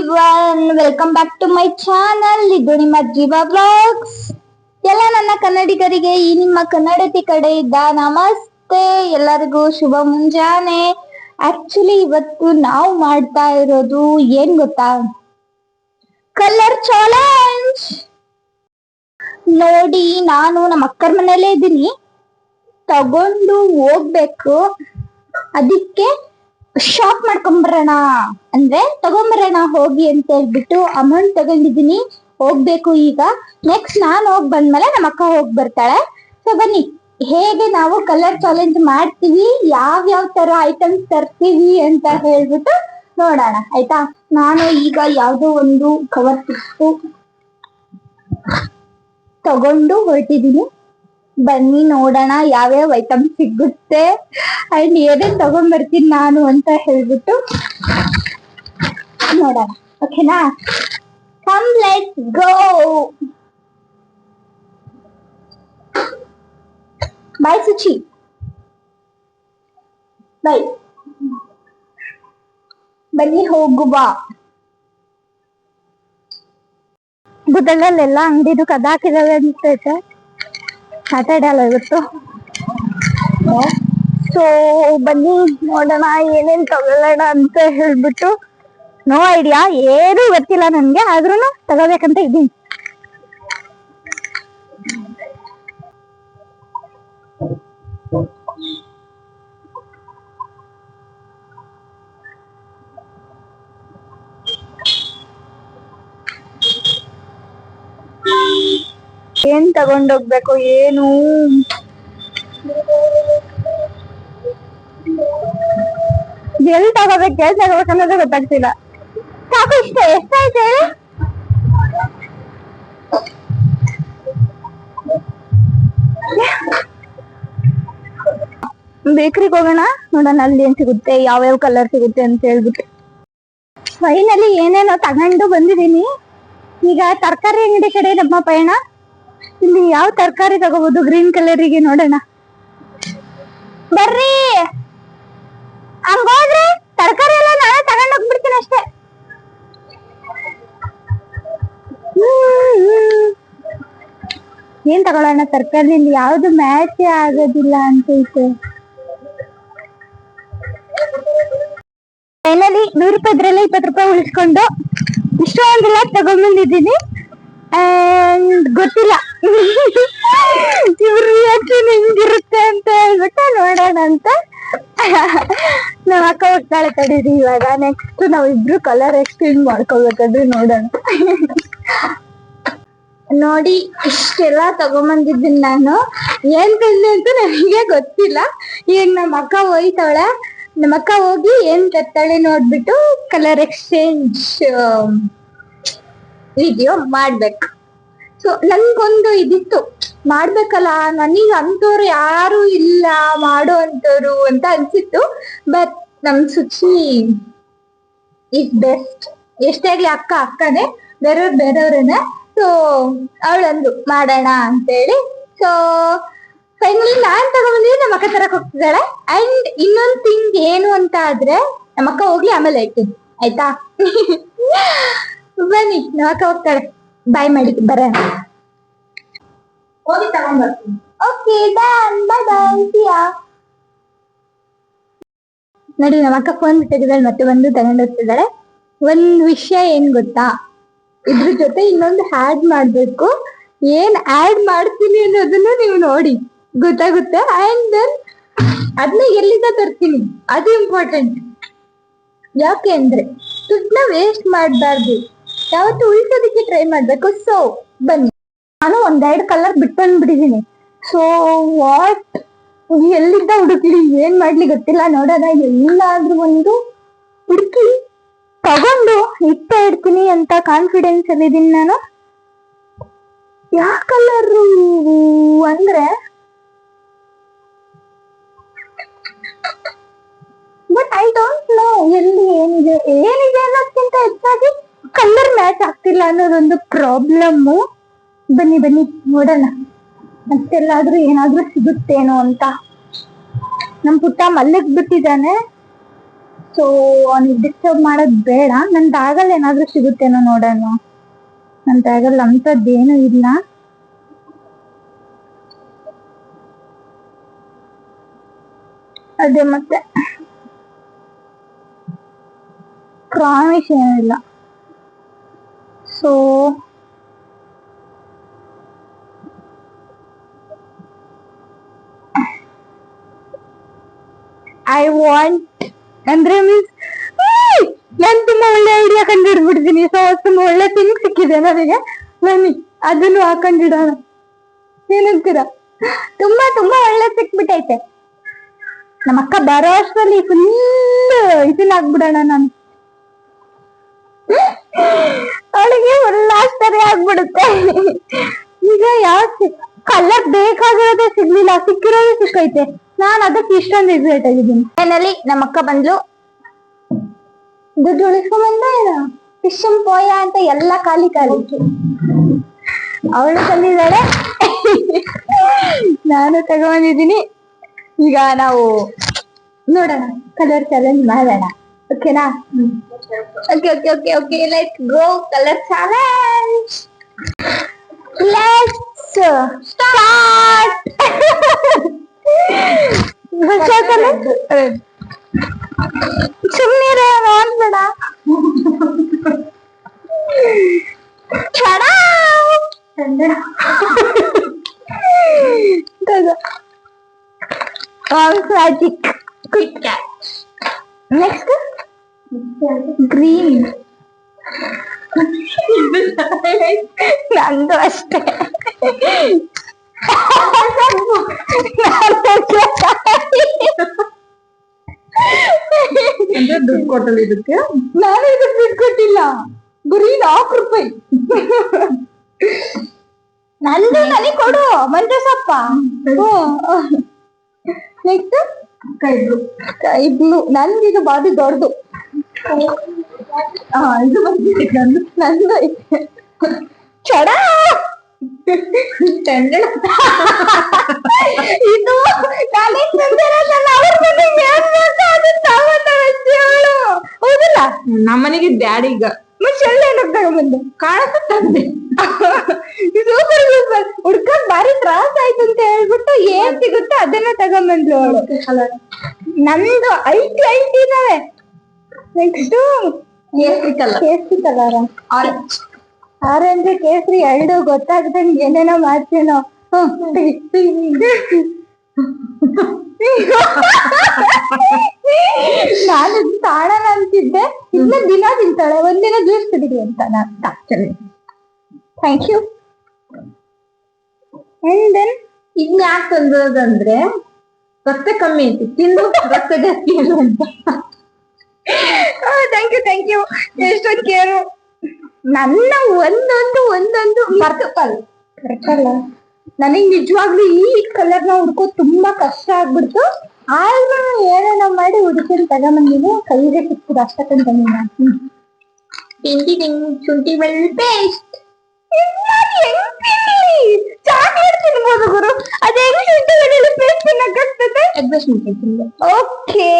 Everyone, welcome back to my channel. ಇದು ನಿಮ್ಮ ಜೀವಾ ವ್ಲಾಗ್ಸ್. ಎಲ್ಲ ನನ್ನ ಕನ್ನಡಿಗರಿಗೆ ಈ ನಿಮ್ಮ ಕನ್ನಡತಿ ಕಡೆಯಿಂದ ನಮಸ್ತೆ. ಎಲ್ಲರಿಗೂ ಶುಭ ಮುಂಜಾನೆ. ಆಕ್ಚುಲಿ ಇವತ್ತು ನಾವು ಮಾಡ್ತಾ ಇರೋದು ಏನ್ ಗೊತ್ತಾ, ಕಲರ್ ಚಾಲೆಂಜ್. ನೋಡಿ, ನಾನು ನಮ್ಮ ಅಕ್ಕರ ಮನೆಯಲ್ಲೇ ಇದ್ದೀನಿ, ತಗೊಂಡು ಹೋಗ್ಬೇಕು. ಅದಕ್ಕೆ ಶಾಪ್ ಮಾಡ್ಕೊಂಬರೋಣ ಅಂದ್ರೆ ತಗೊಂಬರೋಣ ಹೋಗಿ ಅಂತ ಹೇಳ್ಬಿಟ್ಟು ಅಮೌಂಟ್ ತಗೊಂಡಿದೀನಿ. ಹೋಗ್ಬೇಕು ಈಗ. ನೆಕ್ಸ್ಟ್ ನಾನ್ ಹೋಗ್ ಬಂದ್ಮೇಲೆ ನಮ್ಮ ಅಕ್ಕ ಹೋಗ್ ಬರ್ತಾಳೆ. ಸೊ ಬನ್ನಿ, ಹೇಗೆ ನಾವು ಕಲರ್ ಚಾಲೆಂಜ್ ಮಾಡ್ತೀವಿ, ಯಾವ ತರ ಐಟಮ್ಸ್ ತರ್ತೀವಿ ಅಂತ ಹೇಳ್ಬಿಟ್ಟು ನೋಡೋಣ, ಆಯ್ತಾ. ನಾನು ಈಗ ಯಾವ್ದೋ ಒಂದು ಕವರ್ ಸಿಕ್ತು ತಗೊಂಡು ಹೊರಟಿದೀನಿ. ಬನ್ನಿ ನೋಡೋಣ ಯಾವ್ಯಾವ ಐಟಮ್ ಸಿಗುತ್ತೆ ಅಂಡ್ ಏನೇನ್ ತಗೊಂಡ್ ಬರ್ತೀನಿ ನಾನು ಅಂತ ಹೇಳ್ಬಿಟ್ಟು ನೋಡೋಣ, ಓಕೆನಾ. Come let's go. Bye Suchi, bye. ಬನ್ನಿ ಹೋಗುವ. ಗುಡ್ಡಲ್ಲೆಲ್ಲ ಅಂಗಡಿದು ಕದಾಕಿದಾವೆ ಅನ್ಸ್ತೈತೆ. ಸ್ಯಾಟರ್ಡೆ ಅಲ್ಲ ಇವತ್ತು. ಸೊ ಬನ್ನಿ ನೋಡೋಣ ಏನೇನ್ ತಗೊಳ್ಳೋಣ ಅಂತ ಹೇಳ್ಬಿಟ್ಟು. ನೋ ಐಡಿಯಾ, ಏನೂ ಗೊತ್ತಿಲ್ಲ ನನ್ಗೆ, ಆದ್ರೂ ತಗೋಬೇಕಂತ ಇದ್ದೀನಿ. ಏನ್ ತಗೊಂಡೋಗ್ಬೇಕು, ಏನು ಎಲ್ಲಿ ತಗೋಬೇಕು, ಎಲ್ಲಿ ತಗೋಬೇಕು ಅನ್ನೋದೇ ಗೊತ್ತಾಗ್ತಿಲ್ಲ. ಸಾಕು, ಇಷ್ಟ ಎಷ್ಟಾಯ್ತು ಹೇಳಿ. ಬೇಕ್ರಿಗೆ ಹೋಗೋಣ, ನೋಡೋಣ ಅಲ್ಲಿ ಏನ್ ಸಿಗುತ್ತೆ, ಯಾವ್ಯಾವ ಕಲರ್ ಸಿಗುತ್ತೆ ಅಂತ ಹೇಳ್ಬಿಟ್ಟು. ಫೈನಲಿ ಏನೇನೋ ತಗೊಂಡು ಬಂದಿದೀನಿ. ಈಗ ತರಕಾರಿ ಅಂಗಡಿ ಕಡೆ ನಮ್ಮ ಪಯಣ. ಇಲ್ಲಿ ಯಾವ ತರಕಾರಿ ತಗೋಬಹುದು ಗ್ರೀನ್ ಕಲರಿಗೆ, ನೋಡೋಣ ಬರ್ರಿ. ಹಂಗೋದ್ರೆ ತರಕಾರಿ ಎಲ್ಲ ನಾಳೆ ತಗೊಂಡ್ ಹೋಗ್ಬಿಡ್ತೀನಿ ಅಷ್ಟೇ. ಏನ್ ತಗೊಳ್ಳೋಣ ತರಕಾರಿ, ಯಾವ್ದು ಮ್ಯಾಚ್ ಆಗೋದಿಲ್ಲ ಅಂತೈತೆ. ಫೈನಲಿ 100 ರೂಪಾಯಿ ಇದ್ರಲ್ಲಿ 20 ರೂಪಾಯಿ ಉಳಿಸ್ಕೊಂಡು ಇಷ್ಟೊಂದೆಲ್ಲ ತಗೊಂಡ್ಬಂದಿದ್ದೀನಿ. ಅಂಡ್ ಗೊತ್ತಿಲ್ಲ ಇವ್ರ ರಿಯಾಕ್ಷನ್ ಹೆಂಗಿರುತ್ತೆ ಅಂತ ಹೇಳ್ಬಿಟ್ಟು ನೋಡೋಣ ಅಂತ. ನಮ್ಮ ಅಕ್ಕ ಹೋಗ್ತಾಳೆ ತಡೀರಿ. ಇವಾಗ ನೆಕ್ಸ್ಟ್ ನಾವಿಬ್ರು ಕಲರ್ ಎಕ್ಸ್ಚೇಂಜ್ ಮಾಡ್ಕೋಬೇಕಾದ್ರೆ ನೋಡೋಣ. ನೋಡಿ, ಇಷ್ಟೆಲ್ಲ ತಗೊಂಬಂದಿದ್ದೀನಿ ನಾನು. ಏನ್ ತಂದೆ ಅಂತ ನನಗೆ ಗೊತ್ತಿಲ್ಲ. ಈಗ ನಮ್ಮ ಅಕ್ಕ ಹೋಯ್ತಾಳೆ. ನಮ್ಮ ಅಕ್ಕ ಹೋಗಿ ಏನ್ ತರ್ತಾಳೆ ನೋಡ್ಬಿಟ್ಟು ಕಲರ್ ಎಕ್ಸ್ಚೇಂಜ್ ವಿಡಿಯೋ ಮಾಡ್ಬೇಕು. ಸೊ ನನ್ಗೊಂದು ಇದಿತ್ತು, ಮಾಡ್ಬೇಕಲ್ಲ, ನನಗೆ ಅಂತವ್ರು ಯಾರು ಇಲ್ಲ ಮಾಡೋ ಅಂತವ್ರು ಅಂತ ಅನ್ಸಿತ್ತು. ಬಟ್ ನಮ್ ಸುಚಿ ಇಸ್ ಬೆಸ್ಟ್. ಎಷ್ಟೇ ಆಗ್ಲಿ ಅಕ್ಕ ಅಕ್ಕನೇ, ಬೇರೆಯವ್ರೇನೆ. ಸೊ ಅವಳಂದು ಮಾಡೋಣ ಅಂತೇಳಿ. ಸೊ ಫೈನಲಿ ನಾನ್ ತಗೊಂಡ್ಬಂದಿದ್ರೆ ನಮ್ಮ ಅಕ್ಕ ತರಕ್ ಹೋಗ್ತಿದ್ದಾಳೆ. ಅಂಡ್ ಇನ್ನೊಂದ್ ಥಿಂಗ್ ಏನು ಅಂತ ಆದ್ರೆ, ನಮ್ಮ ಅಕ್ಕ ಹೋಗ್ಲಿ ಆಮೇಲೆ ಹೇಳ್ತೀನಿ, ಆಯ್ತಾ. ಬನ್ನಿ, ನಮ್ಮ ಅಕ್ಕ ಹೋಗ್ತಾಳೆ. ಬಾಯ್ ಮಾಡಿ ಬರೋಣ. ಹೋಗಿ ತಗೊಂಡ್ ಬರ್ತೀನಿ. ಓಕೆ ಡನ್, ಬಾಯ್ ಬಾಯ್, ಸಿಯಾ. ನೋಡಿ, ನಮ್ಮ ಅಕ್ಕ ಫೋನ್ ತೆಗೆದಾಳೆ, ಮತ್ತೆ ಬಂದು ತಗೊಂಡ್ ಹೋಗ್ತಿದ್ದಾಳೆ. ಒಂದ್ ವಿಷಯ ಏನ್ ಗೊತ್ತಾ, ಇದ್ರ ಜೊತೆ ಇನ್ನೊಂದು ಆಡ್ ಮಾಡ್ಬೇಕು. ಏನ್ ಆಡ್ ಮಾಡ್ತೀನಿ ಅನ್ನೋದನ್ನ ನೀವು ನೋಡಿ ಗೊತ್ತಾಗುತ್ತೆ. ಅಂಡ್ ದೆನ್ ಅದನ್ನ ಎಲ್ಲಿಂದ ತರ್ತೀನಿ ಅದು ಇಂಪಾರ್ಟೆಂಟ್. ಯಾಕೆ ಅಂದ್ರೆ ದುಡ್ಡನ್ನ ವೇಸ್ಟ್ ಮಾಡ್ಬಾರ್ದು, ಯಾವತ್ತು ಉಳಿಸೋದಕ್ಕೆ ಟ್ರೈ ಮಾಡ್ಬೇಕು. ಸೊ ಬನ್ನಿ, ನಾನು 1-2 ಕಲರ್ ಬಿಟ್ಟು ಬಂದ್ಬಿಟ್ಟಿದೀನಿ. ಸೊ ವಾಟ್, ಎಲ್ಲಿಂದ ಹುಡುಕ್ಲಿ, ಏನ್ ಮಾಡ್ಲಿ ಗೊತ್ತಿಲ್ಲ. ನೋಡೋಣ, ಎಲ್ಲಾದ್ರೂ ಒಂದು ಹುಡುಕಿ ತಗೊಂಡು ಇಟ್ಟೇ ಇಡ್ತೀನಿ ಅಂತ ಕಾನ್ಫಿಡೆನ್ಸ್ ಅಲ್ಲಿ ಇದೀನಿ ನಾನು. ಯಾವ ಕಲರ್ ಅಂದ್ರೆ, ಬಟ್ ಐ ಡೋಂಟ್ ನೋ ಎಲ್ಲಿ ಏನಿದೆ ಅನ್ನೋದಕ್ಕಿಂತ ಹೆಚ್ಚಾಗಿ ಕಲರ್ ಮ್ಯಾಚ್ ಆಗ್ತಿಲ್ಲ ಅನ್ನೋದೊಂದು ಪ್ರಾಬ್ಲಮ್ಮು. ಬನ್ನಿ ಬನ್ನಿ ನೋಡೋಣ, ಮತ್ತೆಲ್ಲಾದ್ರೂ ಏನಾದ್ರೂ ಸಿಗುತ್ತೇನೋ ಅಂತ. ನಮ್ ಪುಟ್ಟ ಮಲ್ಲಿಗ್ ಬಿಟ್ಟಿದ್ದಾನೆ. ಸೊ ಅವ್ನಿಗೆ ಡಿಸ್ಟರ್ಬ್ ಮಾಡೋದ್ ಬೇಡ. ನನ್ ಬ್ಯಾಗಲ್ಲಿ ಏನಾದ್ರೂ ಸಿಗುತ್ತೇನೋ ನೋಡೋಣ. ನನ್ ಬ್ಯಾಗಲ್ಲಿ ಅಂತದ್ದೇನು ಇಲ್ಲ. ಅದೇ ಮತ್ತೆ ಪ್ರಾಮಿಸ್ ಏನಿಲ್ಲ. ಸೊ ಐ ವಾಂಟ್ ಅಂದ್ರೆ ಮೀನ್ಸ್ ನಾನ್ ತುಂಬಾ ಒಳ್ಳೆ ಐಡಿಯಾ ಕಂಡಿಡ್ಬಿಡ್ತೀನಿ. ಸೊ ತುಂಬಾ ಒಳ್ಳೆ ಥಿಂಗ್ ಸಿಕ್ಕಿದೆ ನನಗೆ. ಬನ್ನಿ ಅದನ್ನು ಹಾಕೊಂಡಿಡೋಣ. ಏನಂತೀರಾ? ತುಂಬಾ ತುಂಬಾ ಒಳ್ಳೆ ಸಿಕ್ಬಿಟ್ಟೈತೆ. ನಮ್ಮ ಅಕ್ಕ ಬರೋ ಅಷ್ಟರಲ್ಲಿ ಫುಲ್ ಇದನ್ನ ಆಗ್ಬಿಡೋಣ ನಾನು. ಅವಳಿಗೆ ಫುಲ್ ಆಶ್ಚರ್ಯ ಆಗ್ಬಿಡುತ್ತೆ. ಈಗ ಯಾವ ಕಲರ್ ಬೇಕಾಗಿರೋದೇ ಸಿಗ್ಲಿಲ್ಲ, ಸಿಕ್ಕಿರೋದೇ ಸಿಕ್ಕೈತೆ. ನಾನ್ ಅದಕ್ಕೆ ಇಷ್ಟೊಂದು ಎಕ್ಸೈಟ್ ಆಗಿದ್ದೀನಿ. ಫೈನಲಿ ನಮ್ಮ ಅಕ್ಕ ಬಂದ್ಲು. ದುಡ್ಡು ಉಳಿಸ್ಕೊಂಡ್ ಬಂದ ಫಿಶಮ್ ಪೋಯ ಅಂತ ಎಲ್ಲ ಖಾಲಿ ಖಾಲಿ. ಅವಳು ತಂದಿದ್ದಾಳೆ, ನಾನು ತಗೊಂಡಿದ್ದೀನಿ. ಈಗ ನಾವು ನೋಡೋಣ, ಕಲರ್ ಚಾಲೆಂಜ್ ಮಾಡೋಣ. ಓಕೆನಾ? Okay okay okay okay let's go colour challenge. Let's start. ಸುಮ್ಮನೆ ನೋಡ್ಬೇಡ. Magic quick cat. Next green. ನಂದು ಅಷ್ಟೇ. ದುಡ್ಡು ಕೊಟ್ಟಲ್ಲ ಇದಕ್ಕೆ. ನಾನು ಇದಕ್ಕೆ ದುಡ್ಡು ಕೊಟ್ಟಿಲ್ಲ, ಬರೀ 4 ರೂಪಾಯಿ. ನಂದು ನನಗೆ ಕೊಡು ಮಂಜು ಸೊಪ್ಪ. Next sky blue. ನನ್ಗಿದು ಬಾರಿ ದೊಡ್ಡದು. ಇದು ನಂದು ಚಡ. ಇದು ಹೌದಲ್ಲ? ನಮ್ಮನೆಗೆ ಡ್ಯಾಡಿ ಈಗ ತಗೊಂಬಂದೆ ಕಾಣಕತ್ತಂದೆ. Super super. ಹುಡ್ಕಕ್ ಬಾರಿ ತ್ರಾಸ ಆಯ್ತು ಅಂತ ಹೇಳ್ಬಿಟ್ಟು ಏನ್ ಸಿಗುತ್ತೋ ಅದನ್ನ ತಗೊಂಬಂದ್ಲು ಅವಳು. ನಂದು ಐಟಿ ಇದಾವೆ. ನೆಕ್ಸ್ಟ್ ಕೇಸರಿ ಕಲರ್. ಕೇಸರಿ ಕಲರ್, ಆರೆಂಜ್. ಆರೆಂಜ್ ಕೇಸರಿ ಎರಡು ಗೊತ್ತಾಗ್ದಂಗೆ ಏನೇನೋ ಮಾಡ್ತೀನೋ. ನಾನು ತಾಳನ ಅಂತಿದ್ದೆ. ಇನ್ನ ದಿನ ತಿಂತಾಳೆ, ಒಂದಿನ ಜ್ಯೂಸ್ ಕುಡಿರಿ ಅಂತ ನಾನು. Thank you. ಅಂಡ್ ದೆನ್ ಇದ್ನ ಯಾಕೆ ತಂದದಂದ್ರೆ ರಕ್ತ ಕಮ್ಮಿ ಐತಿ, ತಿಂದು ರಕ್ತ ಜಾಸ್ತಿ ಅಂತ. Thank you. ಎಷ್ಟೊಂದು ಕೇರು. ನನ್ನ ಒಂದೊಂದು ಪರ್ಪಲ್ ಕರೆಕ್ಟಲ್ಲ. ನನಗ್ ನಿಜವಾಗ್ಲೂ ಈ ಕಲರ್ ನ ಹುಡ್ಕೋದು ತುಂಬಾ ಕಷ್ಟ ಆಗ್ಬಿಡ್ತು. ಆದ್ರೂ ಏನೇನೋ ಮಾಡಿ ಹುಡುಕಿನ ತಗೊಂಬಂದಿನಿ. ಕೈಗೆ ಸಿಕ್ಕಿದ ಅಷ್ಟಕ್ಕಂತ ಶುಂಠಿ ಬೆಳ್ಳುಳ್ಳಿ ಪೇಸ್ಟ್. ಚಾಕ್ಲೇಟ್ ತಿನ್ಬೋದು ಗುರು. ಅದೇ ಶುಂಠಿ ಬೆಳ್ಳುಳ್ಳಿ ಪೇಸ್ಟ್ ತಿನ್ನಕ್ಕಾಗ್ತದೆ. Okay.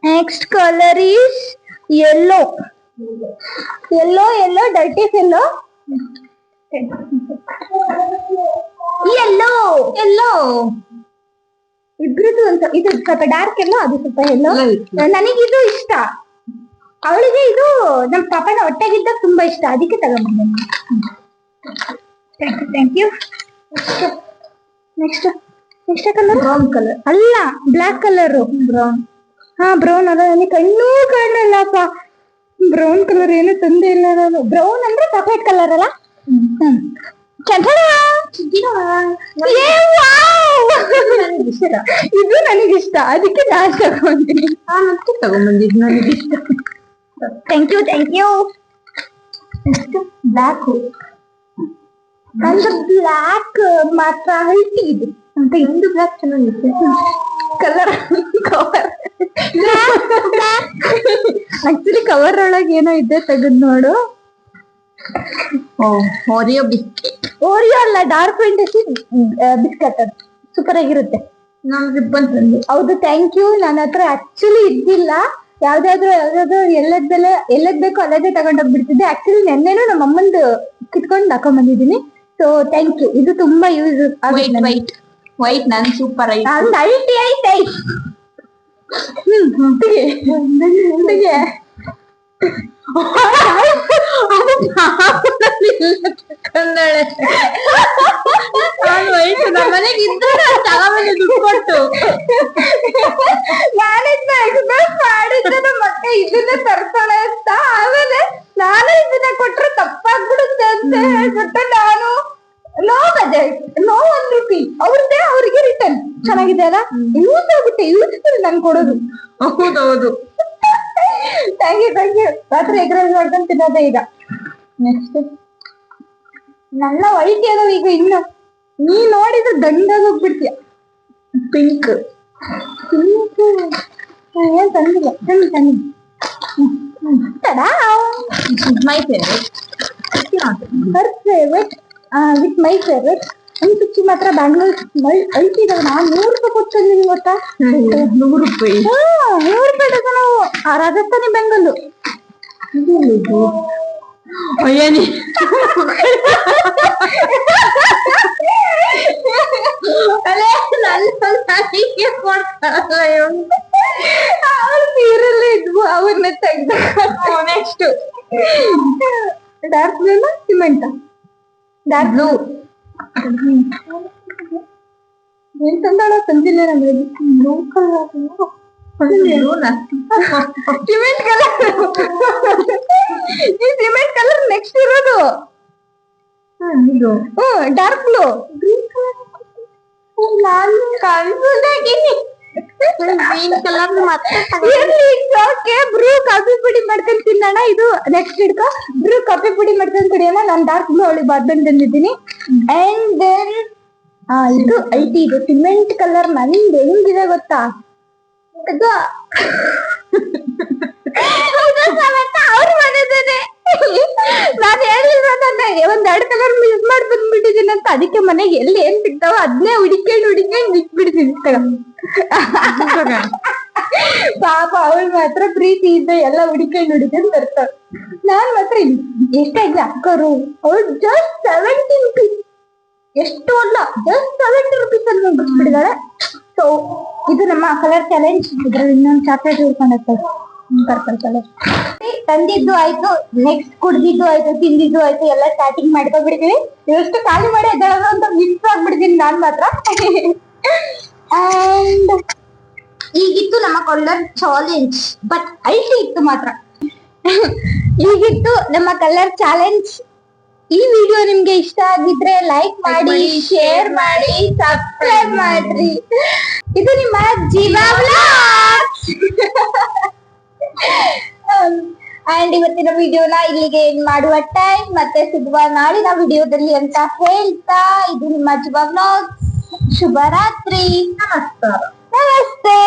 Next colour is yellow. Yellow dirties yellow. ಇಬ್ರದ್ದು ಅಂತ. ಇದು ಸ್ವಲ್ಪ ಡಾರ್ಕ್ ಎಲ್ಲೋ, ಅದು ಸ್ವಲ್ಪ ಎಲ್ಲೋ. ನನಗಿದು ಇಷ್ಟ, ಅವಳಿಗೆ ಇದು ನಮ್ ಪಾಪನ ಹೊಟ್ಟೆಗಿದ್ದಾಗ ತುಂಬಾ ಇಷ್ಟ, ಅದಕ್ಕೆ ತಗೊಂಡ್ಬಂದೆ. Thank you. Next colour brown colour ಅಲ್ಲ, ಬ್ಲಾಕ್ ಕಲರ್. ಬ್ರೌನ್. ಹಾ ಬ್ರೌನ್ ಅಲ್ಲ, ನನಗೆ ಕಣ್ಣೂ ಕಾಣಲ್ಲಪ್ಪ. ಬ್ರೌನ್ ಕಲರ್ ಏನು ತಂದೆ ಇಲ್ಲ ನಾನು. ಬ್ರೌನ್ ಅಂದ್ರೆ ಚಾಕ್ಲೇಟ್ ಕಲರ್ ಅಲ್ಲ. ಇದು ನನಗಿಷ್ಟ, ಅದಕ್ಕೆ ನಾನು ತಗೊಂಡಿನಿ. ತಗೊಂಡ್ಬಂದಿದ್ ನನಗಿಷ್ಟ. Thank you. ಬ್ಲಾಕ್. ಅಂದ್ರೆ ಬ್ಲಾಕ್ ಮಾತ್ರ ಹಲ್ಟಿ ಇದು ಅಂತ. ಇಂದು ಬ್ಲಾಕ್ ಚೆನ್ನಾಗಿದೆ ಕಲರ್. ಆಕ್ಚುಲಿ ಕವರ್ ಒಳಗೆ ಏನೋ ಇದೆ, ತೆಗೆದ್ ನೋಡು. Oreo biscuit. ಓರಿಯೋ ಅಲ್ಲ, ಡಾರ್ಕ್ ಫ್ಯಾಂಟಸಿ ಬಿಸ್ಕೆಟ್. ಅದು ಸೂಪರ್ ಆಗಿರುತ್ತೆ. ನಾನ್ ರಿಬ್ಬನ್ ತಂದೆ. ಹೌದು, ಥ್ಯಾಂಕ್ ಯು. ನನ್ನ ಹತ್ರ ಆಕ್ಚುಲಿ ಇದ್ದಿಲ್ಲ. ಯಾವ್ದಾದ್ರು ಎಲ್ಲದ್ ಬೇಕೋ ಅಲ್ಲದೇ ತಗೊಂಡೋಗ್ಬಿಡ್ತಿದ್ದೆ. ಆಕ್ಚುಲಿ ನೆನ್ನೆನೂ ನಮ್ಮ ಅಮ್ಮಂದು ಕಿತ್ಕೊಂಡು ಹಾಕೊಂಡ್ ಬಂದಿದ್ದೀನಿ. So thank you. ಇದು ತುಂಬಾ ಯೂಸ್ ವೈಟ್ ವೈಟ್ ನನ್ ಸೂಪರ್ ಐಟ್. ಐಟಿ ಐತೆ. ವೈಟ್ ನಮ್ಮನೆಗೆ ಇದ್ದರೆ ತಗೊಂಬಂದು ದುಡ್ಡು ಕೊಟ್ಟು ನಾನಿದ್ನ ಎಕ್ಸ್ಪ್ರೆಸ್ ಮಾಡಿದ್ದೆ ಮತ್ತೆ ಇದನ್ನ ತರ್ತಾಳೆ ಅಂತ. ಆಮೇಲೆ ನಾನು ಇದನ್ನ ಕೊಟ್ರೆ ತಪ್ಪಾಗ್ಬಿಡುತ್ತೆ ಅಂತ ಹೇಳ್ಬಿಟ್ಟು ನಾನು ನೋ ಬಜೆಟ್, ನೋ 1 ರೂಪಿ ಅವ್ರದ್ದೇ ಅವ್ರಿಗೆ ರಿಟರ್ನ್. ಚೆನ್ನಾಗಿದೆ ಅಲ್ಲ? ಯೂಸ್ ಆಗುತ್ತೆ, ಯೂಸ್ಫುಲ್ ನನ್ ಕೊಡೋದು. ಹೌದೌದು. Thank you. ರಾತ್ರಿ ಎಗ್ರೈಸ್ ಮಾಡ್ಕೊಂಡು ತಿನ್ನೋದೇ ಈಗ. ನೆಕ್ಸ್ಟ್ ನನ್ನ ವೈಟ್ ಏನೋ ಈಗ ಇನ್ನು ನೀ ನೋಡಿದ್ರೆ ದಂಡಾಗ ಹೋಗ್ಬಿಡ್ತೀಯ. ಪಿಂಕ್ ಏನ್ ತಂದಿಲ್ಲ. ತನ್ನಿ my favourite. Her favourite with my favourite. Suchi ಮಾತ್ರ ಬ್ಯಾಂಗಲ್ ಐತಿದಾವೆ. ನಾನು 100 ರೂಪಾಯಿ ಕೊಟ್ಟು ತಂದಿದ್ದೀನಿ ಗೊತ್ತಾ? 100 ರೂಪಾಯಿ. 100 ರೂಪಾಯಿ ನಾವು ರಾಜಸ್ಥಾನಿ ಬೆಂಗಲ್ಲು. ಅಯ್ಯನಿ ಅವ್ರ ಸೀರೆಲ್ಲ ಇದ್ವು, ಅವ್ರನ್ನ ತೆಗ್ದ. Next dark blue cement. Dark blue ಏನ್ ತಂದಾಳ? ತಂದಿಲ್ಲ ನಮಗೆ. Blue colour cement colour. ಈ ಸಿಮೆಂಟ್ ಕಲರ್ ನೆಕ್ಸ್ಟ್ ಇರೋದು. ಇದು ಡಾರ್ಕ್ ಬ್ಲೂ. ಗ್ರೀನ್ ಕಲರ್ ನಾನು ಕನ್ಫ್ಯೂಸ್ ಆಗಿನಿ. ಗ್ರೀನ್ ಕಲರ್ ಮತ್ತೆ ಬ್ರೂ ಕಾಫಿ ಪುಡಿ ಮಾಡ್ಕೊಂಡ್ ತಿನ್ನೋಣ. ಇದು ನೆಕ್ಸ್ಟ್ ಹಿಡ್ಕೊ. ಬ್ರೂ ಕಾಫಿ ಪುಡಿ ಮಾಡ್ಕೊಂಡ್ ಕುಡಿಯೋಣ. ನಾನು ಡಾರ್ಕ್ ಬ್ಲೂ ಅವಳಿ ಬಾರ್ಬನ್ ತಂದಿದ್ದೀನಿ. ಅಂಡ್ ದೆನ್ ಇದು ಐಟಿ. ಇದು ಸಿಮೆಂಟ್ ಕಲರ್ ನಂದು ಹೆಂಗಿದೆ ಗೊತ್ತಾ? ಅವ್ರ ಮನೆದೇನೆ. ನಾನು ಹೇಳಿಲ್ವ ನನ್ನ 1-2 ಕಲರ್ ಮಿಸ್ ಮಾಡಿ ಬಂದ್ಬಿಟ್ಟಿದ್ದೀನಿ ಅಂತ. ಅದಕ್ಕೆ ಮನೆಗೆ ಎಲ್ಲಿ ಏನ್ ಸಿಗ್ತಾವ ಅದನ್ನೇ ಹುಡಿಕೊಂಡು ಬಿಟ್ಬಿಡ್ತೀನಿ. ಪಾಪ ಅವಳು ಮಾತ್ರ ಪ್ರೀತಿ ಇದ್ದ ಎಲ್ಲ ಹುಡಿಕೊಂಡು ಬರ್ತಾವ. ನಾನ್ ಮಾತ್ರ ಎಷ್ಟಾಯ್ತು ಅಕ್ಕರು. ಅವಳು ಜಸ್ಟ್ 70 ರುಪೀಸ್. ಎಷ್ಟು ಅಲ್ಲ, ಜಸ್ಟ್ 70 ರುಪೀಸ್ ಅಲ್ಲಿ ಮುಗಿಸ್ಬಿಟ್ಟಿದ್ದಾಳೆ. ಸೊ ಇದು ನಮ್ಮ ಕಲರ್ ಚಾಲೆಂಜ್. ಇದ್ರಲ್ಲಿ ಇನ್ನೊಂದು ಚಾಕ್ಲೇಟ್ ಉಳ್ಕೊಂಡಿರ್ತಾರೆ. ಪರ್ಪಲ್ ಕಲರ್ ತಂದಿದ್ದು ಆಯ್ತು, ನೆಕ್ಸ್ಟ್ ಕುಡ್ದಿದ್ದು ಆಯ್ತು, ತಿಂದಿದ್ದು ಆಯ್ತು, ಎಲ್ಲ ಸ್ಟಾರ್ಟಿಂಗ್ ಮಾಡ್ಕೊಬಿಡ್ತೀವಿ. ಎಷ್ಟು ಖಾಲಿ ಮಾಡಿ ಎದ್ದೇಳೋದು ಅಂತ ಮಿಕ್ಸ್ ಆಗ್ಬಿಡ್ತೀನಿ ನಾನ್ ಮಾತ್ರ. ಅಂಡ್ ಈಗಿತ್ತು ನಮ್ಮ ಕಲರ್ ಚಾಲೆಂಜ್. ಬಟ್ ಐಟಿ ಇತ್ತು ಮಾತ್ರ. ಈಗಿತ್ತು ನಮ್ಮ ಕಲರ್ ಚಾಲೆಂಜ್. ಈ ವಿಡಿಯೋ ನಿಮ್ಗೆ ಇಷ್ಟ ಆಗಿದ್ರೆ ಲೈಕ್ ಮಾಡಿ, ಶೇರ್ ಮಾಡಿ, ಸಬ್ಸ್ಕ್ರೈಬ್ ಮಾಡ್ರಿ. ಇದು ನಿಮ್ಮ ಜೀವ ವ್ಲಾಗ್ಸ್. ಅಂಡ್ ಇವತ್ತಿನ ವಿಡಿಯೋನ ಇಲ್ಲಿಗೆ ಮಾಡುವ ಟೈಮ್. ಮತ್ತೆ ಸಿಗುವ ನಾಳಿನ ವಿಡಿಯೋದಲ್ಲಿ ಅಂತ ಹೇಳ್ತಾ, ಇದು ನಿಮ್ಮ ಜೀವ ವ್ಲಾಗ್ಸ್. ಶುಭರಾತ್ರಿ. ನಮಸ್ಕಾರ. ನಮಸ್ತೆ.